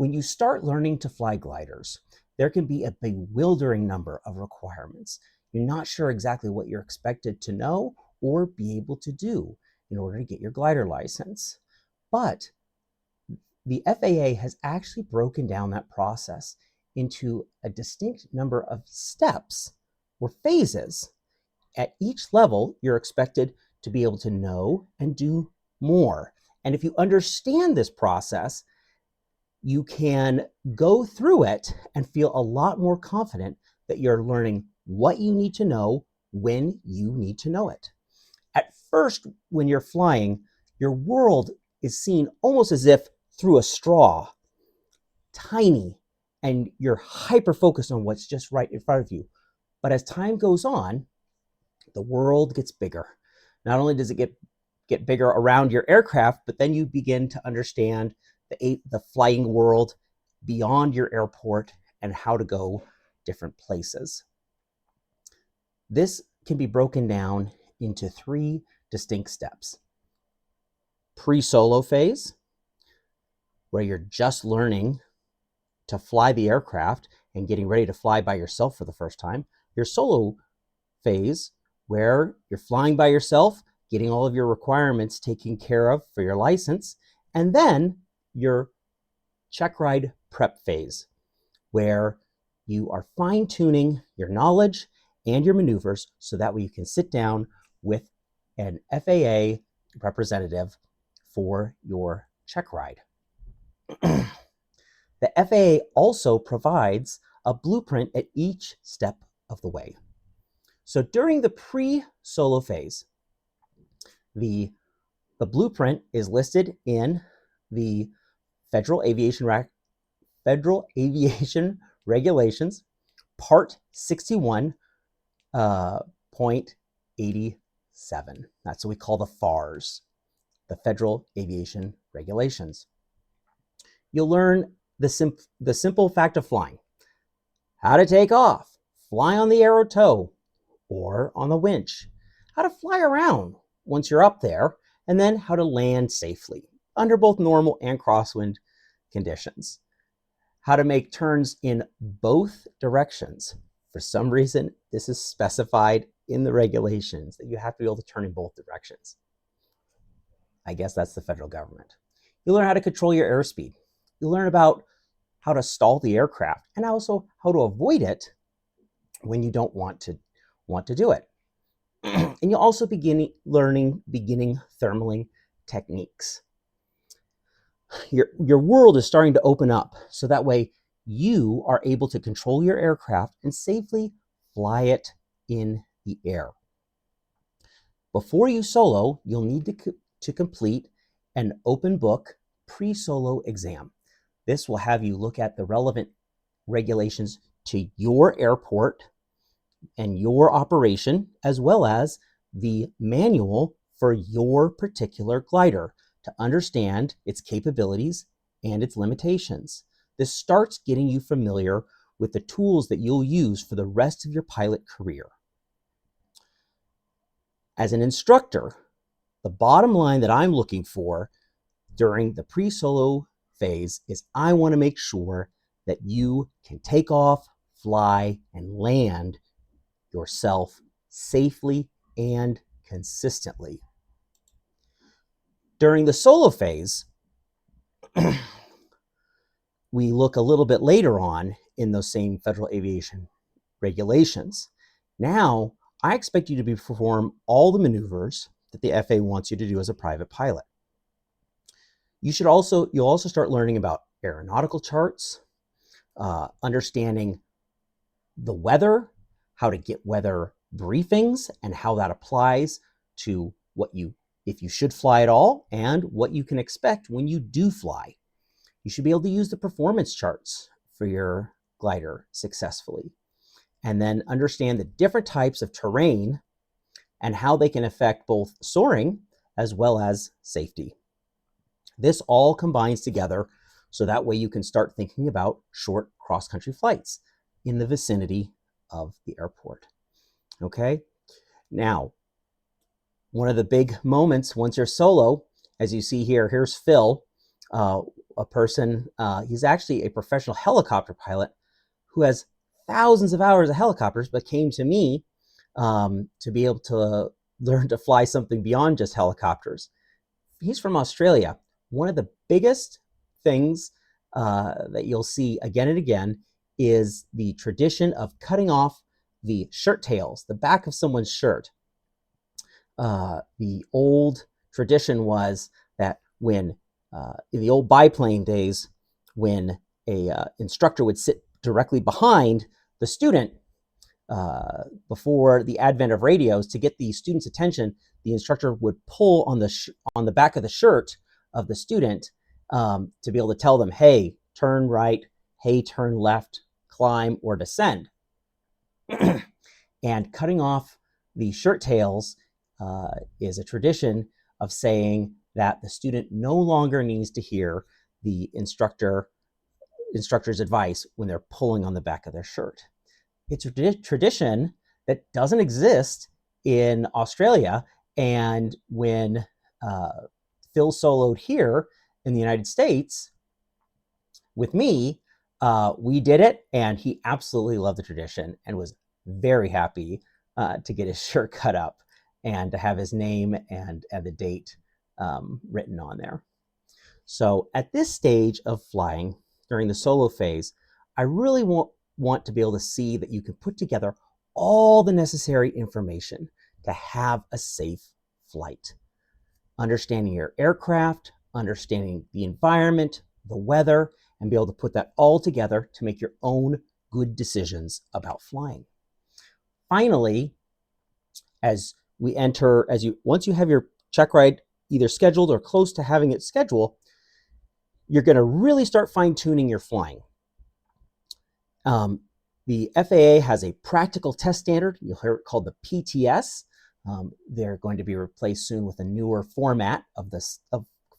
When you start learning to fly gliders, there can be a bewildering number of requirements. You're not sure exactly what you're expected to know or be able to do in order to get your glider license. But the FAA has actually broken down that process into a distinct number of steps or phases. At each level, you're expected to be able to know and do more. And if you understand this process, you can go through it and feel a lot more confident that you're learning what you need to know when you need to know it. At first, when you're flying, your world is seen almost as if through a straw, tiny, and you're hyper-focused on what's just right in front of you. But as time goes on, the world gets bigger. Not only does it get bigger around your aircraft, but then you begin to understand the flying world beyond your airport and how to go different places. This can be broken down into 3 distinct steps. Pre-solo phase, where you're just learning to fly the aircraft and getting ready to fly by yourself for the first time. Your solo phase, where you're flying by yourself, getting all of your requirements taken care of for your license, and then your check ride prep phase, where you are fine-tuning your knowledge and your maneuvers so that way you can sit down with an FAA representative for your check ride. The FAA also provides a blueprint at each step of the way. So during the pre-solo phase, the blueprint is listed in the Federal Aviation Regulations, Part 61.87. That's what we call the FARs, the Federal Aviation Regulations. You'll learn the simple fact of flying, how to take off, fly on the aero tow or on the winch, how to fly around once you're up there, and then how to land safely under both normal and crosswind conditions, how to make turns in both directions. For some reason, this is specified in the regulations that you have to be able to turn in both directions. I guess that's the federal government. You learn how to control your airspeed. You learn about how to stall the aircraft and also how to avoid it when you don't want to do it. And you'll also begin learning beginning thermaling techniques. Your world is starting to open up, so that way you are able to control your aircraft and safely fly it in the air. Before you solo, you'll need to complete an open book pre-solo exam. This will have you look at the relevant regulations to your airport and your operation, as well as the manual for your particular glider to understand its capabilities and its limitations. This starts getting you familiar with the tools that you'll use for the rest of your pilot career. As an instructor, the bottom line that I'm looking for during the pre-solo phase is I want to make sure that you can take off, fly, and land yourself safely and consistently. During the solo phase, we look a little bit later on in those same Federal Aviation Regulations. Now, I expect you to perform all the maneuvers that the FAA wants you to do as a private pilot. You'll also start learning about aeronautical charts, understanding the weather, how to get weather briefings, and how that applies to if you should fly at all, and what you can expect when you do fly. You should be able to use the performance charts for your glider successfully, and then understand the different types of terrain and how they can affect both soaring as well as safety. This all combines together so that way you can start thinking about short cross-country flights in the vicinity of the airport. Okay? Now, one of the big moments once you're solo, as you see here, here's Phil, a person, he's actually a professional helicopter pilot who has thousands of hours of helicopters, but came to me to be able to learn to fly something beyond just helicopters. He's from Australia. One of the biggest things that you'll see again and again is the tradition of cutting off the shirt tails, the back of someone's shirt. The old tradition was that when, in the old biplane days, when a instructor would sit directly behind the student, before the advent of radios, to get the student's attention, the instructor would pull on the back of the shirt of the student to be able to tell them, hey, turn right, hey, turn left, climb or descend. And cutting off the shirt tails is a tradition of saying that the student no longer needs to hear the instructor's advice when they're pulling on the back of their shirt. It's a tradition that doesn't exist in Australia. And when Phil soloed here in the United States with me, we did it, and he absolutely loved the tradition and was very happy to get his shirt cut up and to have his name and the date written on there. So at this stage of flying, during the solo phase, I really want to be able to see that you can put together all the necessary information to have a safe flight. Understanding your aircraft, understanding the environment, the weather, and be able to put that all together to make your own good decisions about flying. Finally, once you have your check ride either scheduled or close to having it scheduled, you're going to really start fine-tuning your flying. The FAA has a practical test standard. You'll hear it called the PTS. They're going to be replaced soon with a newer format of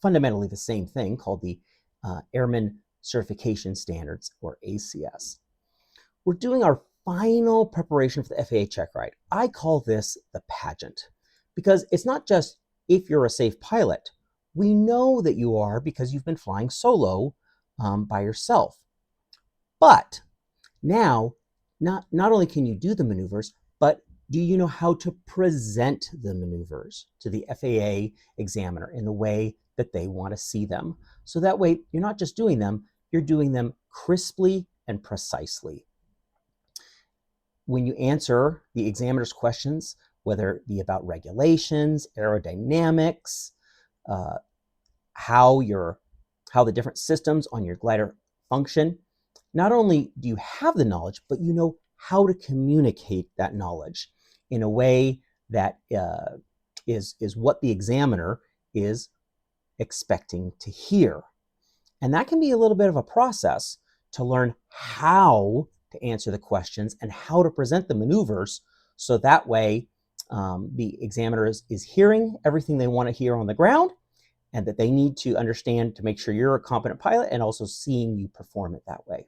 fundamentally the same thing called the Airman Certification Standards, or ACS. We're doing our final preparation for the FAA check ride. I call this the pageant, because it's not just if you're a safe pilot. We know that you are because you've been flying solo by yourself. But now, not only can you do the maneuvers, but do you know how to present the maneuvers to the FAA examiner in the way that they want to see them? So that way, you're not just doing them, you're doing them crisply and precisely. When you answer the examiner's questions, whether it be about regulations, aerodynamics, how the different systems on your glider function, not only do you have the knowledge, but you know how to communicate that knowledge in a way that is what the examiner is expecting to hear. And that can be a little bit of a process to learn how to answer the questions and how to present the maneuvers, so that way the examiner is hearing everything they want to hear on the ground and that they need to understand to make sure you're a competent pilot, and also seeing you perform it that way.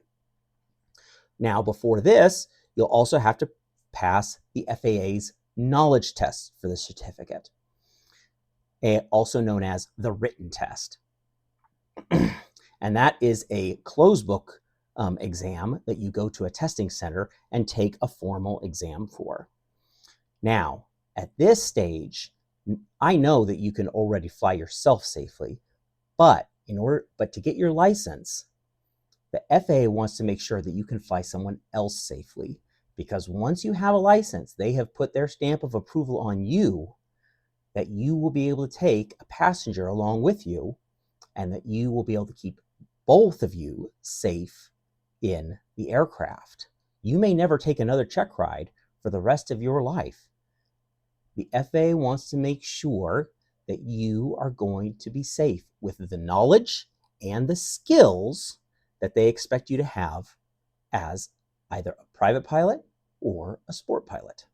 Now, before this, you'll also have to pass the FAA's knowledge test for the certificate, also known as the written test. And that is a closed book exam that you go to a testing center and take a formal exam for. Now, at this stage, I know that you can already fly yourself safely, but to get your license, the FAA wants to make sure that you can fly someone else safely, because once you have a license, they have put their stamp of approval on you that you will be able to take a passenger along with you, and that you will be able to keep both of you safe in the aircraft. You may never take another check ride for the rest of your life. The FAA wants to make sure that you are going to be safe with the knowledge and the skills that they expect you to have as either a private pilot or a sport pilot.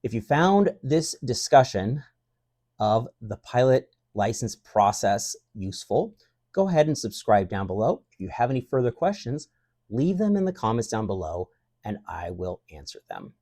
If you found this discussion of the pilot license process useful, go ahead and subscribe down below. If you have any further questions, leave them in the comments down below and I will answer them.